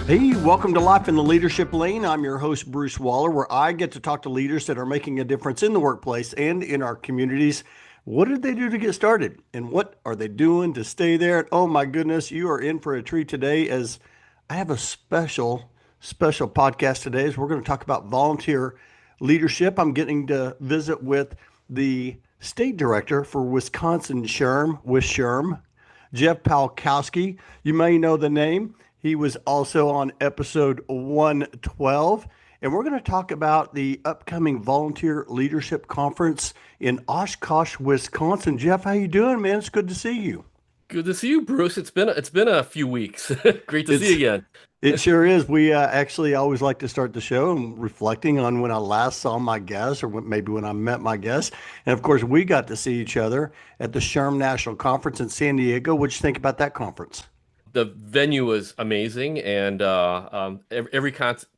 Hey, welcome to Life in the Leadership Lane. I'm your host, Bruce Waller, where I get to talk to leaders that are making a difference in the workplace and in our communities. What did they do to get started? And what are they doing to stay there? Oh my goodness, you are in for a treat today as I have a special podcast today as we're going to talk about volunteer leadership. I'm getting to visit with the state director for Wisconsin WISHRM, Jeff Palkowski. You may know the name. He was also on episode 112. And we're going to talk about the upcoming Volunteer Leadership Conference in Oshkosh, Wisconsin. Jeff, how you doing, man? It's good to see you. Good to see you, Bruce. It's been a few weeks. Great to see you It's again. it sure is. We actually always like to start the show and reflecting on when I last saw my guest, or maybe when I met my guest. And of course, we got to see each other at the SHRM National Conference in San Diego. What'd you think about that conference? The venue was amazing, and every conference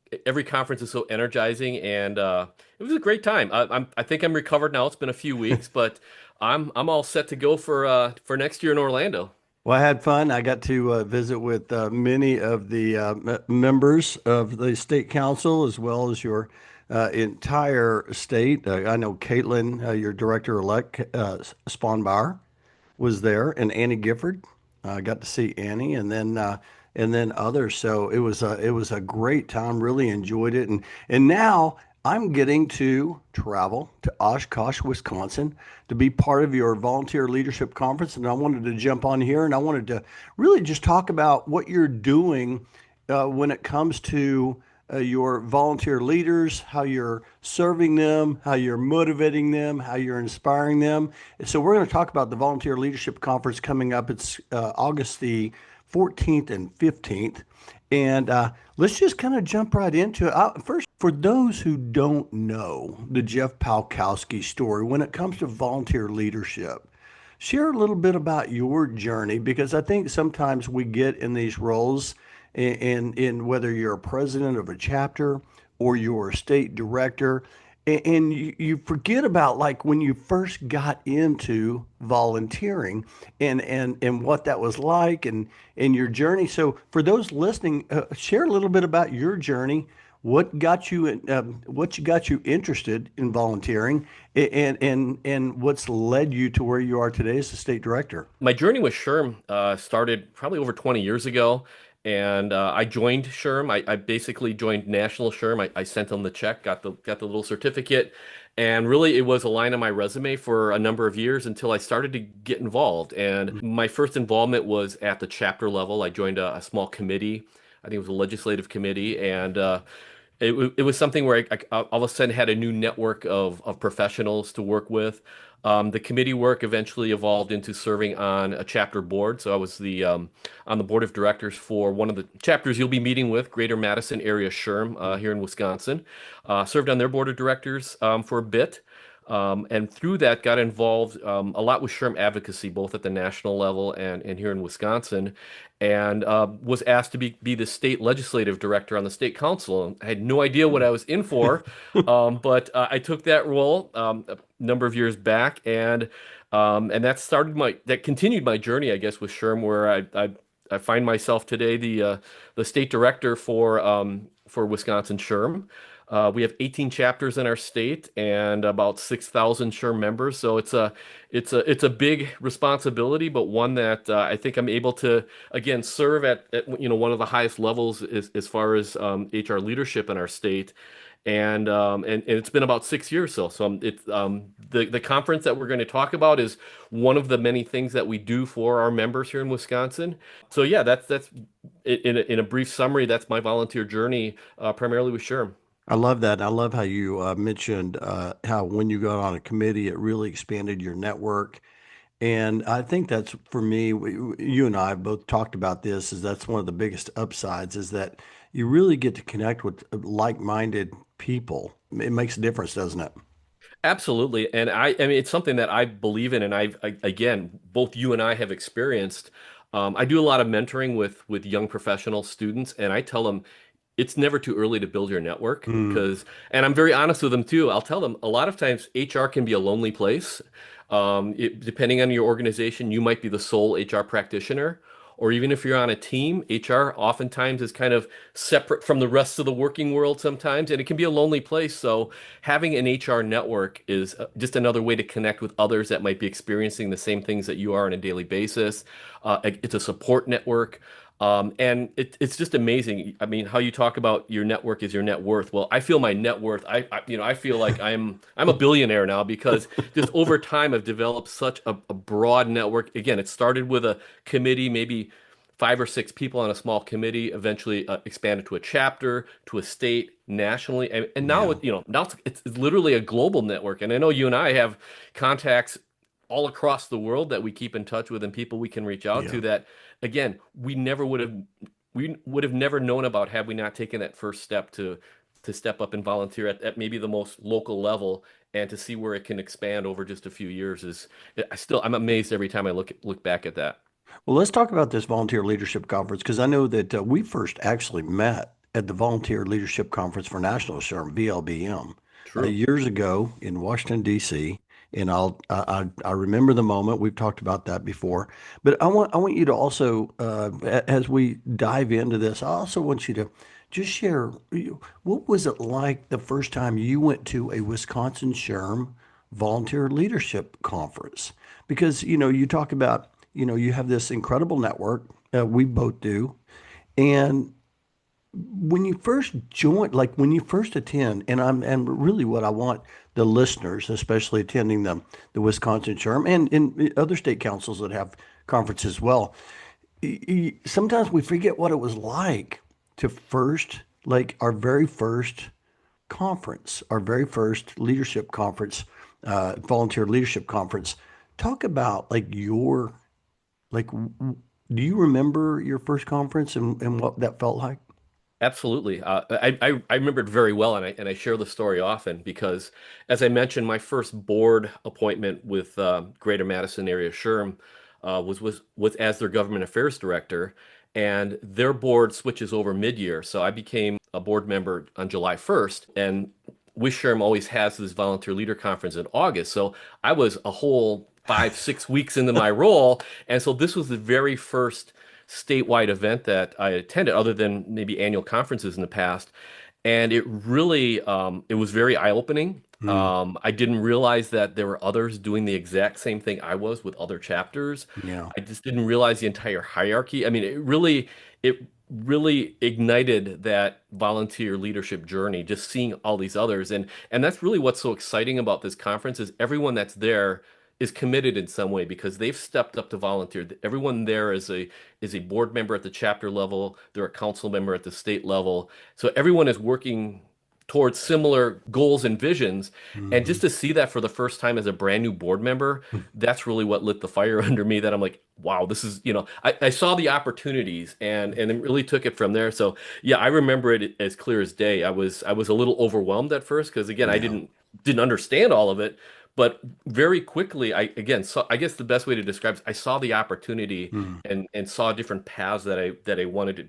is so energizing, and it was a great time. I think I'm recovered now. It's been a few weeks, but I'm all set to go for next year in Orlando. Well, I had fun. I got to visit with many of the members of the state council as well as your entire state. I know Caitlin, your director-elect, Spawnbauer, was there, and Annie Gifford. I got to see Annie, and then others. So it was a great time. Really enjoyed it, and now I'm getting to travel to Oshkosh, Wisconsin, to be part of your volunteer leadership conference. And I wanted to jump on here, and I wanted to really just talk about what you're doing when it comes to your volunteer leaders, how you're serving them, how you're motivating them, how you're inspiring them. So we're going to talk about the Volunteer Leadership Conference coming up. It's August the 14th and 15th. And let's just kind of jump right into it. First, for those who don't know the Jeff Palkowski story when it comes to volunteer leadership, share a little bit about your journey because I think sometimes we get in these roles in whether you're a president of a chapter or you're a state director, and you forget about like when you first got into volunteering and what that was like and your journey. So for those listening, share a little bit about your journey. What got you interested in volunteering, and what's led you to where you are today as the state director? My journey with SHRM started probably over 20 years ago, and I joined SHRM. I basically joined National SHRM. I sent them the check, got the little certificate, and really it was a line on my resume for a number of years until I started to get involved. And my first involvement was at the chapter level. I joined a small committee. I think it was a legislative committee, and it was something where I all of a sudden had a new network of professionals to work with. The committee work eventually evolved into serving on a chapter board. So I was the on the board of directors for one of the chapters you'll be meeting with, Greater Madison Area SHRM here in Wisconsin. Served on their board of directors for a bit. And through that, got involved a lot with SHRM advocacy, both at the national level and here in Wisconsin, and was asked to be the state legislative director on the state council. I had no idea what I was in for, but I took that role a number of years back, and that continued my journey, I guess, with SHRM, where I find myself today the state director for Wisconsin SHRM. We have 18 chapters in our state and about 6,000 SHRM members. So it's a big responsibility, but one that I think I'm able to again serve at one of the highest levels as far as HR leadership in our state. And it's been about 6 years. So it's the conference that we're going to talk about is one of the many things that we do for our members here in Wisconsin. So yeah, that's in a brief summary. That's my volunteer journey, primarily with SHRM. I love that. I love how you mentioned how when you got on a committee, it really expanded your network. And I think that's for me, you and I have both talked about this, is that's one of the biggest upsides is that you really get to connect with like-minded people. It makes a difference, doesn't it? Absolutely. And I mean, it's something that I believe in. And again, both you and I have experienced. I do a lot of mentoring with young professional students, and I tell them it's never too early to build your network Mm, and I'm very honest with them too. I'll tell them a lot of times HR can be a lonely place. Depending on your organization, you might be the sole HR practitioner, or even if you're on a team, HR oftentimes is kind of separate from the rest of the working world sometimes, and it can be a lonely place. So having an HR network is just another way to connect with others that might be experiencing the same things that you are on a daily basis. It's a support network. And it's just amazing. I mean, how you talk about your network is your net worth. Well, I feel my net worth. I feel like I'm a billionaire now because just over time I've developed such a broad network. Again, it started with a committee, maybe 5 or 6 people on a small committee, eventually expanded to a chapter, to a state, nationally, and now Yeah. now it's literally a global network. And I know you and I have contacts all across the world that we keep in touch with and people we can reach out Yeah. to that again we would have never known about had we not taken that first step to step up and volunteer at maybe the most local level and to see where it can expand over just a few years is I'm amazed every time I look back at that. Well, let's talk about this volunteer leadership conference because I know that we first actually met at the Volunteer Leadership Conference for National SHRM, VLBM, True. years ago in Washington, D.C. And I remember the moment. We've talked about that before, but I want you to also as we dive into this, I also want you to just share what was it like the first time you went to a Wisconsin SHRM Volunteer Leadership Conference? Because you talk about you have this incredible network. We both do. And when you first join, like when you first attend, and really what I want the listeners, especially attending the Wisconsin SHRM and in other state councils that have conferences as well, sometimes we forget what it was like to first, like our very first conference, our very first leadership conference, volunteer leadership conference. Talk about like, do you remember your first conference and what that felt like? Absolutely. I remember it very well, and I share the story often because, as I mentioned, my first board appointment with Greater Madison Area SHRM was as their government affairs director, and their board switches over mid-year. So I became a board member on July 1st, and WISHRM always has this volunteer leader conference in August. So I was a whole 5, 6 weeks into my role, and so this was the very first statewide event that I attended, other than maybe annual conferences in the past. And it really, it was very eye-opening. Mm, I didn't realize that there were others doing the exact same thing I was with other chapters. yeah. I just didn't realize the entire hierarchy. I mean, it really ignited that volunteer leadership journey, just seeing all these others. And that's really what's so exciting about this conference is everyone that's there is committed in some way because they've stepped up to volunteer. Everyone there is a board member at the chapter level, they're a council member at the state level. So everyone is working towards similar goals and visions. And Hmm. just to see that for the first time as a brand new board member, that's really what lit the fire under me that I'm like, wow, this is, I saw the opportunities and it really took it from there. So yeah, I remember it as clear as day. I was a little overwhelmed at first because again, I Yeah. didn't understand all of it. But very quickly, I again saw, I guess the best way to describe it is I saw the opportunity Mm. and saw different paths that I wanted to.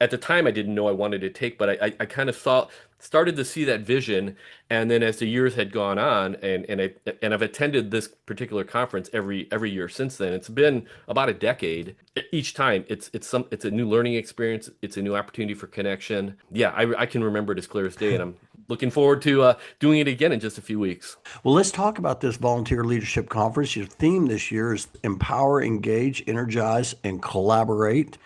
At the time, I didn't know I wanted to take, but I kind of started to see that vision. And then as the years had gone on, and I've attended this particular conference every year since then. It's been about a decade. Each time, it's a new learning experience. It's a new opportunity for connection. Yeah, I can remember it as clear as day, and I'm looking forward to doing it again in just a few weeks. Well, let's talk about this volunteer leadership conference. Your theme this year is empower, engage, energize, and collaborate.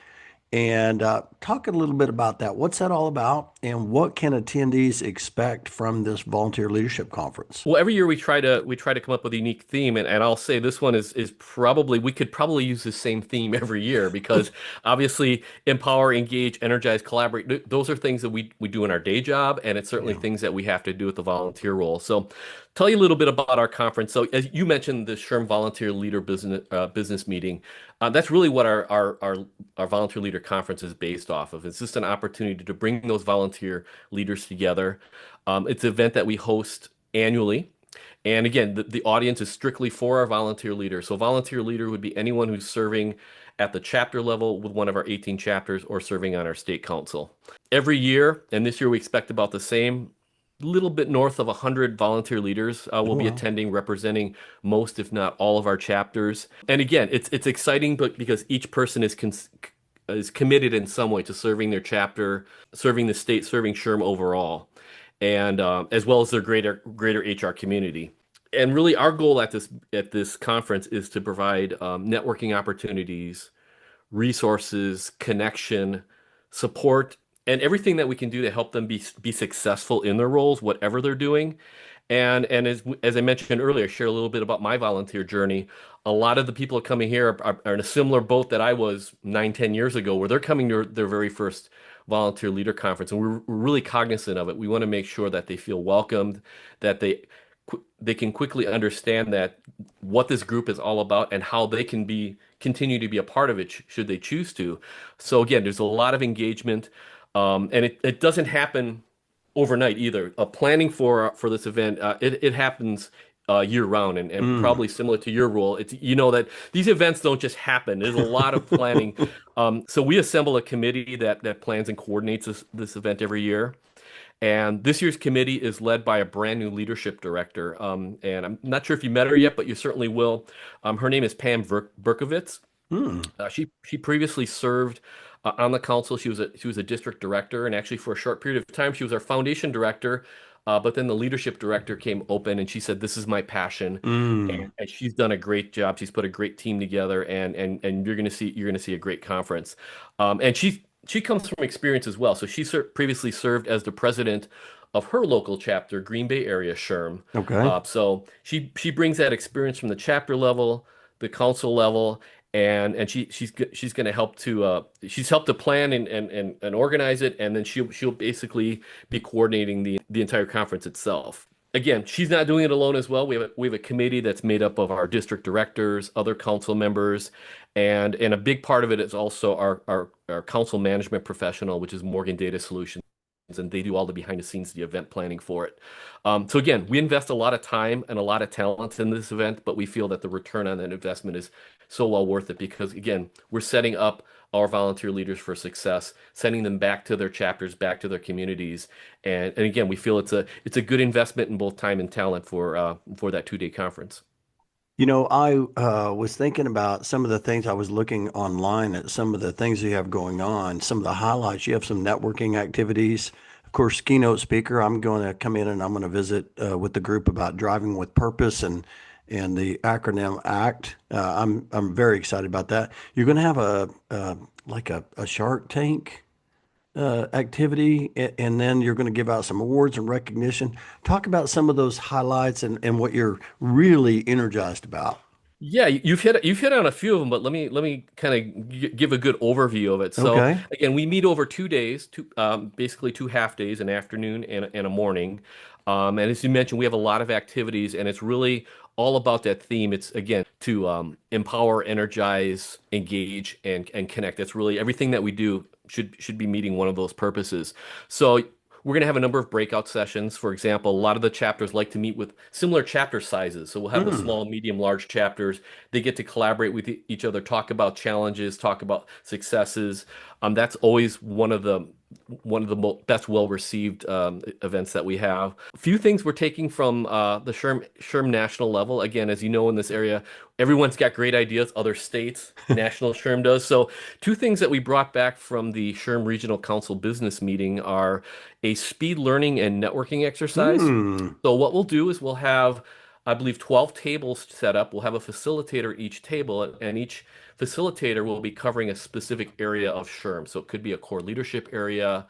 And talk a little bit about that. What's that all about? And what can attendees expect from this volunteer leadership conference? Well, every year we try to come up with a unique theme, and I'll say this one is probably we could probably use the same theme every year because obviously empower, engage, energize, collaborate. Those are things that we do in our day job, and it's certainly Yeah. things that we have to do with the volunteer role. So, tell you a little bit about our conference. So, as you mentioned, the SHRM Volunteer Leader Business Meeting, that's really what our volunteer leader conference is based off of. It's just an opportunity to bring those volunteer leaders together. It's an event that we host annually. And again, the audience is strictly for our volunteer leaders. So volunteer leader would be anyone who's serving at the chapter level with one of our 18 chapters or serving on our state council. Every year, and this year we expect about the same, little bit north of 100 volunteer leaders will Oh, be wow. attending, representing most, if not all, of our chapters. And again, it's exciting, but because each person is committed in some way to serving their chapter, serving the state, serving SHRM overall, and as well as their greater HR community. And really, our goal at this conference is to provide networking opportunities, resources, connection, support, and everything that we can do to help them be successful in their roles, whatever they're doing. And as I mentioned earlier, share a little bit about my volunteer journey. A lot of the people coming here are in a similar boat that I was 9, 10 years ago, where they're coming to their very first volunteer leader conference, and we're really cognizant of it. We want to make sure that they feel welcomed, that they can quickly understand that what this group is all about and how they can continue to be a part of it should they choose to. So again, there's a lot of engagement, and it doesn't happen overnight either. Planning for this event, it happens year round, and Mm. probably similar to your role. It's that these events don't just happen. There's a lot of planning. So we assemble a committee that plans and coordinates this event every year. And this year's committee is led by a brand new leadership director. And I'm not sure if you met her yet, but you certainly will. Her name is Pam Berkovitz. Mm. She previously served on the council. She was a district director, and actually for a short period of time, she was our foundation director. But then the leadership director came open, and she said, "This is my passion," Mm. and she's done a great job. She's put a great team together, and you're gonna see a great conference. And she comes from experience as well. So she previously served as the president of her local chapter, Green Bay area SHRM. Okay. So she brings that experience from the chapter level, the council level, and she's going to help to she's helped to plan and organize it, and then she'll basically be coordinating the entire conference itself. Again, she's not doing it alone as well. We have a committee that's made up of our district directors, other council members, and a big part of it is also our council management professional, which is Morgan Data Solutions, and they do all the behind the scenes, the event planning for it. So again, we invest a lot of time and a lot of talent in this event, but we feel that the return on that investment is so well worth it because again, we're setting up our volunteer leaders for success, sending them back to their chapters, back to their communities, and again, we feel it's a good investment in both time and talent for that 2-day conference. I was thinking about some of the things I was looking online at some of the things you have going on, some of the highlights. You have some networking activities. Of course, keynote speaker. I'm going to come in and I'm going to visit with the group about driving with purpose and the acronym ACT. I'm very excited about that. You're going to have like a Shark Tank activity, and then you're going to give out some awards and recognition. Talk about some of those highlights and what you're really energized about. Yeah, you've hit on a few of them, but let me kind of give a good overview of it. So Okay. again, we meet over 2 days, basically 2 half days, an afternoon and a morning. And as you mentioned, we have a lot of activities, and it's really all about that theme. It's again to empower, energize, engage, and connect. That's really everything that we do should be meeting one of those purposes. So we're going to have a number of breakout sessions. For example, a lot of the chapters like to meet with similar chapter sizes. So we'll have the Mm. small, medium, large chapters. They get to collaborate with each other, talk about challenges, talk about successes. That's always one of the best well-received events that we have. A few things we're taking from the SHRM national level. Again, as you know, in this area, everyone's got great ideas. Other states, national SHRM does. So two things that we brought back from the SHRM Regional Council business meeting are a speed learning and networking exercise. Mm. So what we'll do is we'll have, I believe, 12 tables set up. We'll have a facilitator at each table, and each facilitator will be covering a specific area of SHRM. So it could be a core leadership area,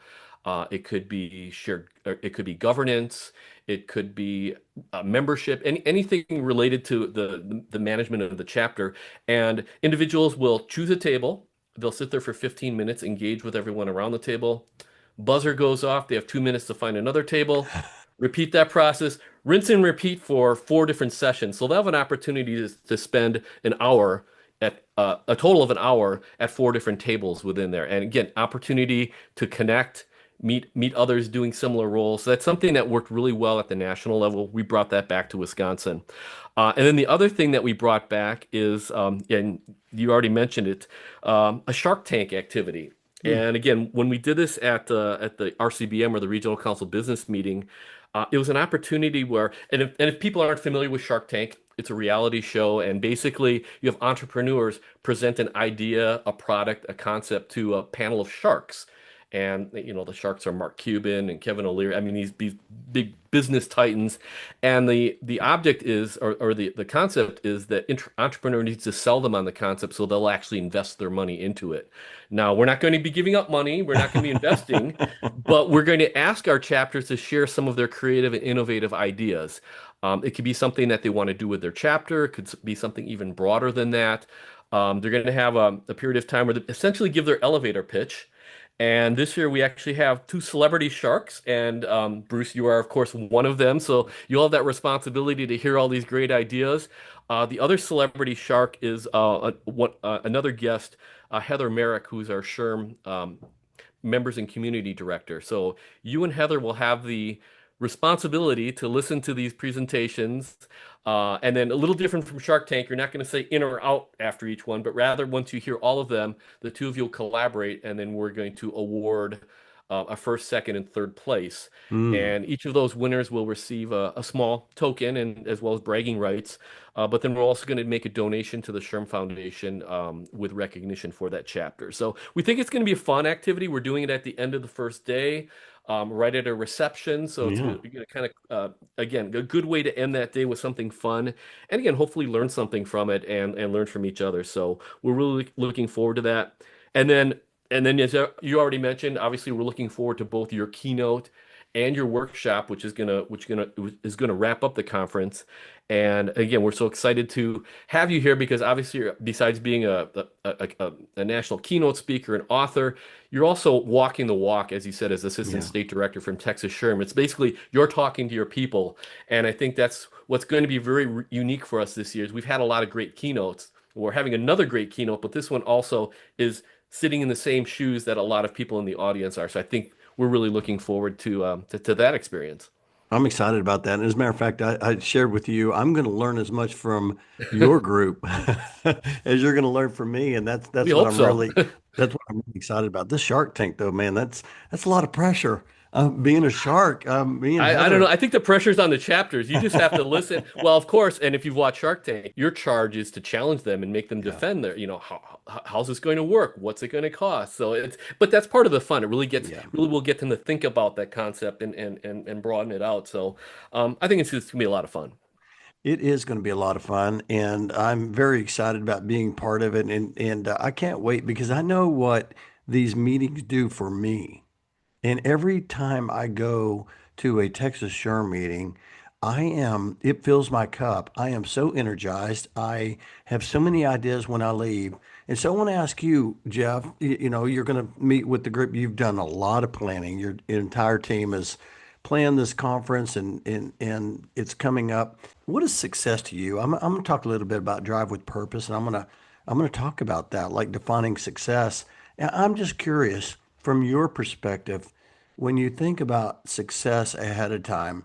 it could be shared, it could be governance, it could be membership, anything related to the management of the chapter. And individuals will choose a table. They'll sit there for 15 minutes, engage with everyone around the table. Buzzer goes off. They have 2 minutes to find another table. Repeat that process. Rinse and repeat for 4 different sessions. So they'll have an opportunity to spend an hour at a total of an hour at 4 different tables within there. And again, opportunity to connect, meet others doing similar roles. So that's something that worked really well at the national level. We brought that back to Wisconsin. And then the other thing that we brought back is, and you already mentioned it, a Shark Tank activity. Mm. And again, when we did this at the RCBM or the Regional Council Business Meeting, It was an opportunity where, and if people aren't familiar with Shark Tank, it's a reality show, and basically you have entrepreneurs present an idea, a product, a concept to a panel of sharks. And the sharks are Mark Cuban and Kevin O'Leary. I mean, these big business titans. And the object is, or the concept is that entrepreneur needs to sell them on the concept so they'll actually invest their money into it. Now, we're not going to be giving up money. We're not going to be investing, but we're going to ask our chapters to share some of their creative and innovative ideas. It could be something that they want to do with their chapter. It could be something even broader than that. They're going to have a period of time where they essentially give their elevator pitch. And this year we actually have two celebrity sharks, and Bruce, you are of course one of them. So you'll have that responsibility to hear all these great ideas. The other celebrity shark is another guest, Heather Merrick, who's our SHRM members and community director. So you and Heather will have the responsibility to listen to these presentations. And then a little different from Shark Tank, you're not going to say in or out after each one, but rather once you hear all of them, the two of you will collaborate, and then we're going to award a first, second, and third place. Mm, And each of those winners will receive a small token and as well as bragging rights. But then we're also going to make a donation to the SHRM Foundation with recognition for that chapter. So we think it's going to be a fun activity. We're doing it at the end of the first day, right at a reception. So it's yeah. going to kind of, again, a good way to end that day with something fun. And again, hopefully learn something from it and learn from each other. So we're really looking forward to that. And then as you already mentioned, obviously we're looking forward to both your keynote and your workshop, which is gonna wrap up the conference. And again, we're so excited to have you here because obviously, besides being a national keynote speaker and author, you're also walking the walk, as you said, as Assistant Yeah. State Director from Texas SHRM. It's basically you're talking to your people, and I think that's what's going to be very unique for us this year. Is we've had a lot of great keynotes. We're having another great keynote, but this one also is sitting in the same shoes that a lot of people in the audience are. So I think we're really looking forward to that experience. I'm excited about that. And as a matter of fact, I shared with you, I'm going to learn as much from your group as you're going to learn from me. And that's We that's what hope I'm so. really that's what I'm really excited about. This Shark Tank, though, man, that's a lot of pressure. Being a shark, me and I don't know. Heather. I think the pressure's on the chapters. You just have to listen. Well, of course, and if you've watched Shark Tank, your charge is to challenge them and make them Yeah, defend how's this going to work? What's it going to cost? But that's part of the fun. It yeah. really will get them to think about that concept and broaden it out. So, I think it's just gonna be a lot of fun. It is going to be a lot of fun, and I'm very excited about being part of it. And I can't wait because I know what these meetings do for me. And every time I go to a Texas SHRM meeting, it fills my cup. I am so energized. I have so many ideas when I leave. And so I want to ask you, Jeff, you're going to meet with the group. You've done a lot of planning. Your entire team has planned this conference and it's coming up. What is success to you? I'm going to talk a little bit about Drive with Purpose, and I'm going to talk about that, like defining success. And I'm just curious from your perspective, when you think about success ahead of time,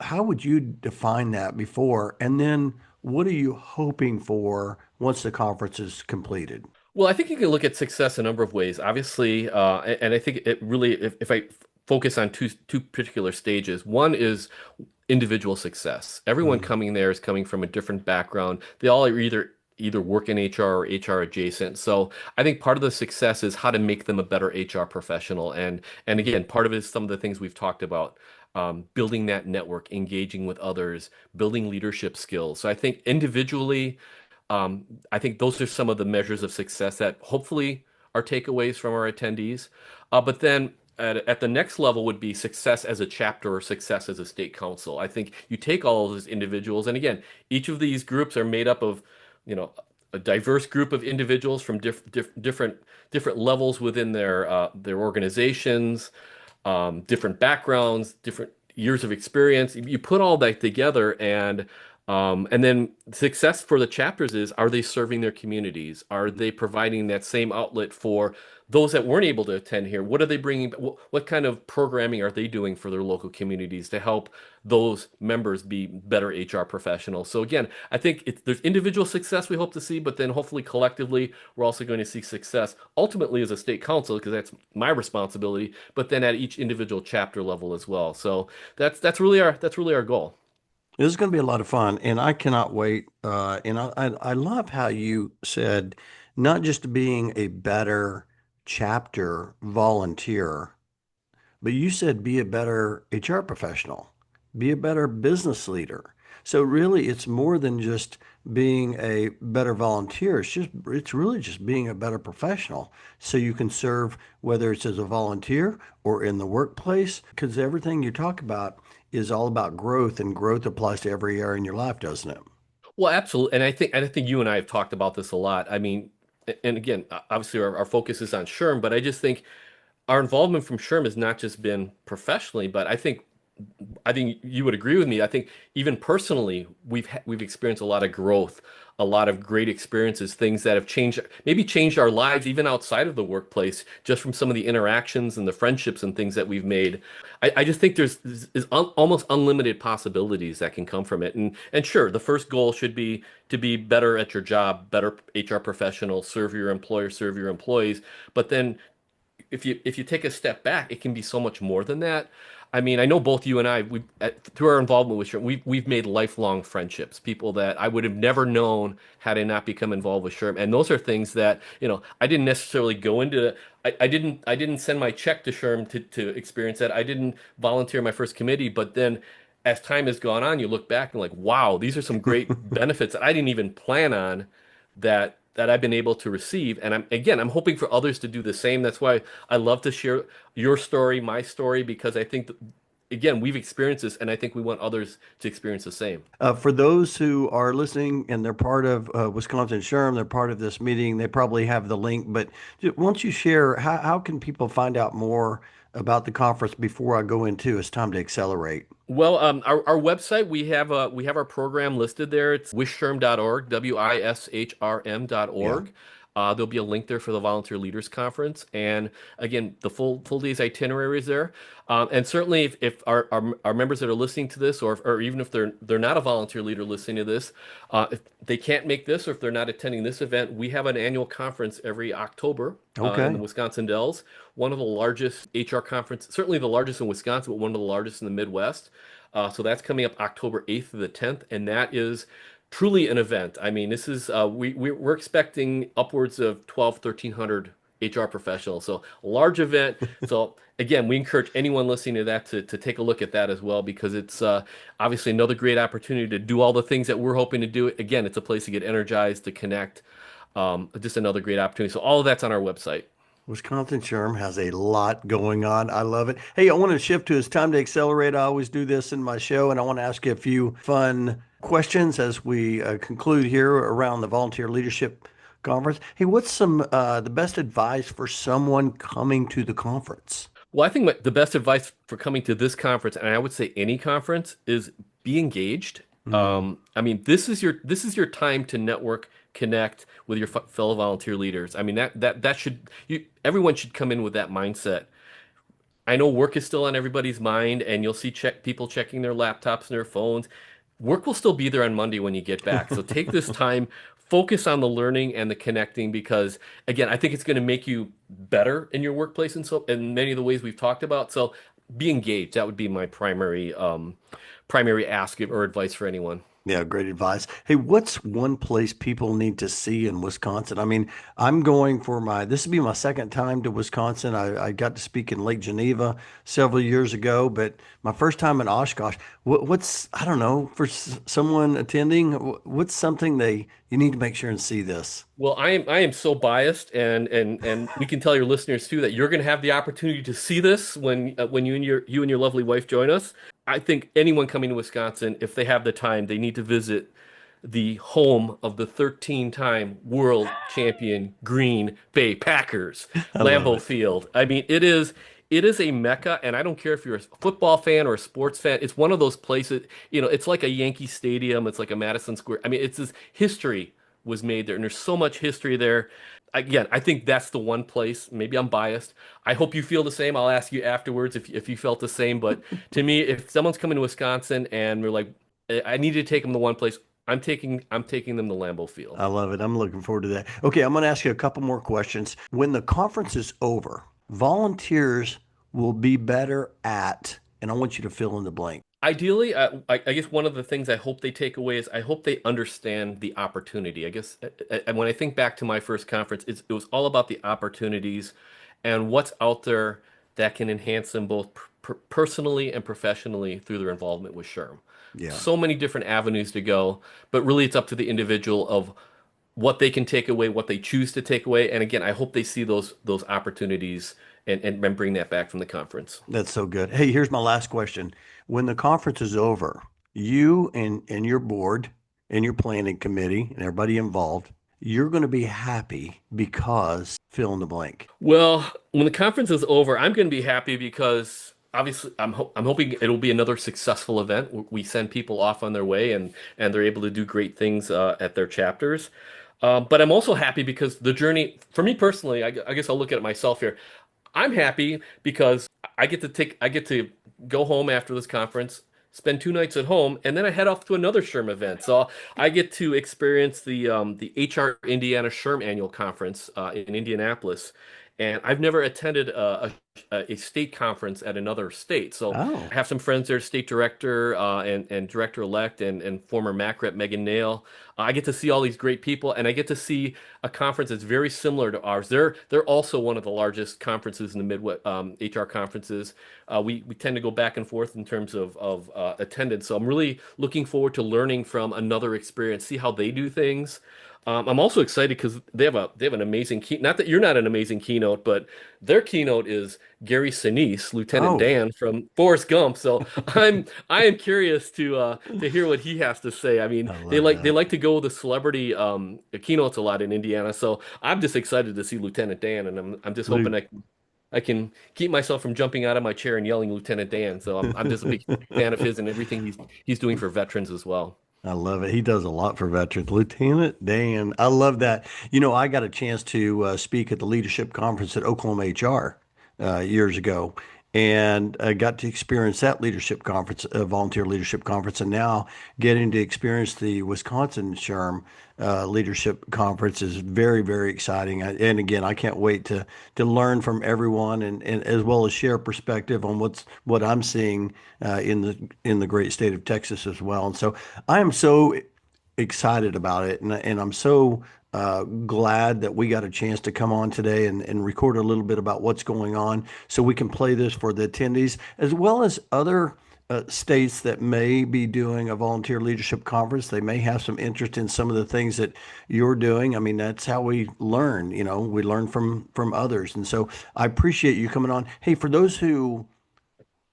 how would you define that before? And then what are you hoping for once the conference is completed? Well, I think you can look at success a number of ways. Obviously, and I think it really, if I focus on two particular stages, one is individual success. Everyone Mm, coming there is coming from a different background. They all are either work in HR or HR adjacent. So I think part of the success is how to make them a better HR professional. And again, part of it is some of the things we've talked about. Building that network, engaging with others, building leadership skills. So I think individually, I think those are some of the measures of success that hopefully are takeaways from our attendees. But then at the next level would be success as a chapter or success as a state council. I think you take all of those individuals, and again, each of these groups are made up of, you know, a diverse group of individuals from different levels within their organizations, different backgrounds, different years of experience. You put all that together, and And then success for the chapters is, are they serving their communities? Are they providing that same outlet for those that weren't able to attend here? What are they bringing? What kind of programming are they doing for their local communities to help those members be better HR professionals? So again, I think there's individual success we hope to see, but then hopefully collectively, we're also going to see success ultimately as a state council, because that's my responsibility, but then at each individual chapter level as well. So that's really our goal. This is going to be a lot of fun, and I cannot wait. And I love how you said not just being a better chapter volunteer, but you said be a better HR professional, be a better business leader. So really, it's more than just being a better volunteer. It's really just being a better professional. So you can serve whether it's as a volunteer or in the workplace, because everything you talk about is all about growth, and growth applies to every area in your life, doesn't it? Well, absolutely. And I think you and I have talked about this a lot. I mean, and again, obviously our focus is on SHRM, but I just think our involvement from SHRM has not just been professionally, but I think you would agree with me. I think even personally, we've experienced a lot of growth, a lot of great experiences, things that have changed, maybe changed our lives even outside of the workplace, just from some of the interactions and the friendships and things that we've made. I just think there's almost unlimited possibilities that can come from it. And sure, the first goal should be to be better at your job, better HR professional, serve your employer, serve your employees. But then if you take a step back, it can be so much more than that. I mean, I know both you and I, through our involvement with SHRM, we've made lifelong friendships, people that I would have never known had I not become involved with SHRM. And those are things that, I didn't necessarily go into. I didn't send my check to SHRM to experience that. I didn't volunteer my first committee, but then as time has gone on, you look back and like, wow, these are some great benefits that I didn't even plan on that I've been able to receive. And I'm hoping for others to do the same. That's why I love to share your story, my story, because I think that, again, we've experienced this, and I think we want others to experience the same. For those who are listening and they're part of Wisconsin SHRM, they're part of this meeting, they probably have the link. But once you share, how can people find out more about the conference before I go into It's Time to Accelerate? Well, our website, we have our program listed there. It's wishrm.org, Yeah. WISHRM.org. There'll be a link there for the Volunteer Leaders Conference, and again, the full day's itinerary is there. And certainly, if our members that are listening to this, or even if they're not a volunteer leader listening to this, if they can't make this, or if they're not attending this event, we have an annual conference every October in the Okay. Wisconsin Dells, one of the largest HR conference, certainly the largest in Wisconsin, but one of the largest in the Midwest. So that's coming up October 8th to the 10th, and that is truly an event. I mean, this is we're expecting upwards of 1,300 HR professionals, so a large event. So again, we encourage anyone listening to that to take a look at that as well, because it's obviously another great opportunity to do all the things that we're hoping to do. Again, it's a place to get energized, to connect. Just another great opportunity. So all of that's on our website. Wisconsin SHRM has a lot going on. I love it. Hey, I want to shift to It's Time to Accelerate. I always do this in my show, and I want to ask you a few fun questions as we conclude here around the Volunteer Leadership Conference. Hey, what's the best advice for someone coming to the conference? Well, I think the best advice for coming to this conference, and I would say any conference, is be engaged. Mm, I mean, this is your time to network, connect with your fellow volunteer leaders. I mean, everyone should come in with that mindset. I know work is still on everybody's mind, and you'll see people checking their laptops and their phones. Work will still be there on Monday when you get back. So take this time, focus on the learning and the connecting, because again, I think it's going to make you better in your workplace, and so in many of the ways we've talked about. So be engaged. That would be my primary ask or advice for anyone. yeah, great advice. Hey, what's one place people need to see in Wisconsin? I mean, I'm going for this will be my second time to Wisconsin. I got to speak in Lake Geneva several years ago, but my first time in Oshkosh. I don't know, for someone attending, what's something you need to make sure and see this? Well, I am so biased, and we can tell your listeners too that you're going to have the opportunity to see this when you and your lovely wife join us. I think anyone coming to Wisconsin, if they have the time, they need to visit the home of the 13-time world champion Green Bay Packers, I love Lambeau it. Field. I mean, it is. it is a mecca, and I don't care if you're a football fan or a sports fan. It's one of those places, it's like a Yankee Stadium. It's like a Madison Square. I mean, it's this history was made there, and there's so much history there. Again, I think that's the one place. Maybe I'm biased. I hope you feel the same. I'll ask you afterwards if you felt the same. But to me, if someone's coming to Wisconsin and we're like, I need to take them to one place, I'm taking them to Lambeau Field. I love it. I'm looking forward to that. Okay, I'm going to ask you a couple more questions. When the conference is over, volunteers will be better at, and I want you to fill in the blank. Ideally, I guess one of the things I hope they take away is I hope they understand the opportunity. I guess when I think back to my first conference, it was all about the opportunities and what's out there that can enhance them both personally and professionally through their involvement with SHRM. Yeah. So many different avenues to go, but really it's up to the individual of what they can take away, what they choose to take away. And again, I hope they see those opportunities and bring that back from the conference. That's so good. Hey, here's my last question. When the conference is over, you and your board and your planning committee and everybody involved, you're going to be happy because fill in the blank. Well, when the conference is over, I'm going to be happy because obviously I'm hoping it'll be another successful event. We send people off on their way and they're able to do great things at their chapters. But I'm also happy because the journey, for me personally, I guess I'll look at it myself here. I'm happy because I get to go home after this conference, spend 2 nights at home, and then I head off to another SHRM event. So I get to experience the HR Indiana SHRM annual conference in Indianapolis. And I've never attended a state conference at another state. So Oh, I have some friends there, state director and director-elect and former MAC rep Megan Nail. I get to see all these great people, and I get to see a conference that's very similar to ours. They're also one of the largest conferences in the Midwest, HR conferences. We tend to go back and forth in terms of attendance. So I'm really looking forward to learning from another experience, see how they do things. I'm also excited because they have an amazing key. Not that you're not an amazing keynote, but their keynote is Gary Sinise, Lieutenant oh, Dan from Forrest Gump. So I am curious to hear what he has to say. I mean, I they love like they that. like to go with the celebrity keynotes a lot in Indiana. So I'm just excited to see Lieutenant Dan, and I'm just hoping Luke. I can keep myself from jumping out of my chair and yelling Lieutenant Dan. So I'm just a big fan of his and everything he's doing for veterans as well. I love it. He does a lot for veterans. Lieutenant Dan, I love that. You know, I got a chance to speak at the leadership conference at Oklahoma HR years ago, and I got to experience that leadership conference, volunteer leadership conference, and now getting to experience the Wisconsin SHRM leadership conference is very, very exciting. And again, I can't wait to learn from everyone and as well as share perspective on what I'm seeing in the great state of Texas as well. And so I am so excited about it, and I'm so glad that we got a chance to come on today and record a little bit about what's going on, so we can play this for the attendees as well as other states that may be doing a volunteer leadership conference. They may have some interest in some of the things that you're doing. I mean, that's how we learn. You know, we learn from others, and so I appreciate you coming on. Hey, for those who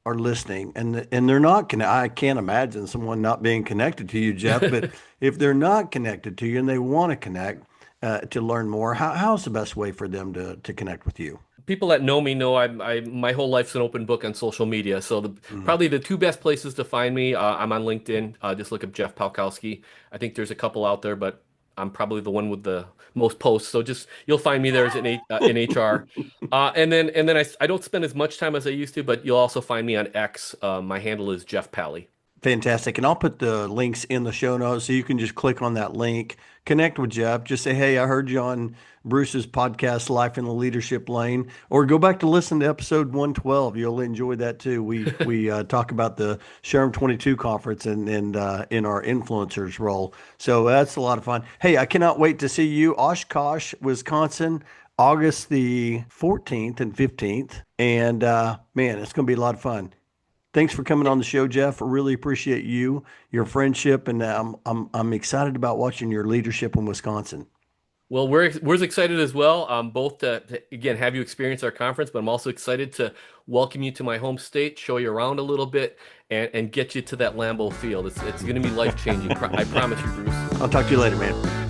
are listening and they're not I can't imagine someone not being connected to you, Jeff, but if they're not connected to you and they want to connect to learn more, how's the best way for them to connect with you? People that know me know my whole life's an open book on social media. So Mhm. probably the two best places to find me, I'm on LinkedIn. Just look up Jeff Palkowski. I think there's a couple out there, but I'm probably the one with the most posts. So just you'll find me there as in HR. And then I don't spend as much time as I used to, but you'll also find me on X. My handle is Jeff Pally. Fantastic. And I'll put the links in the show notes so you can just click on that link, connect with Jeff, just say, hey, I heard you on Bruce's podcast, Life in the Leadership Lane, or go back to listen to episode 112. You'll enjoy that too. We talk about the SHRM 22 conference and in our influencers role. So that's a lot of fun. Hey, I cannot wait to see you, Oshkosh, Wisconsin, August the 14th and 15th. And man, it's going to be a lot of fun. Thanks for coming on the show, Jeff. I really appreciate you, your friendship, and I'm excited about watching your leadership in Wisconsin. Well, we're as excited as well. Both to again have you experience our conference, but I'm also excited to welcome you to my home state, show you around a little bit, and get you to that Lambeau Field. It's going to be life changing. I promise you, Bruce. I'll talk to you later, man.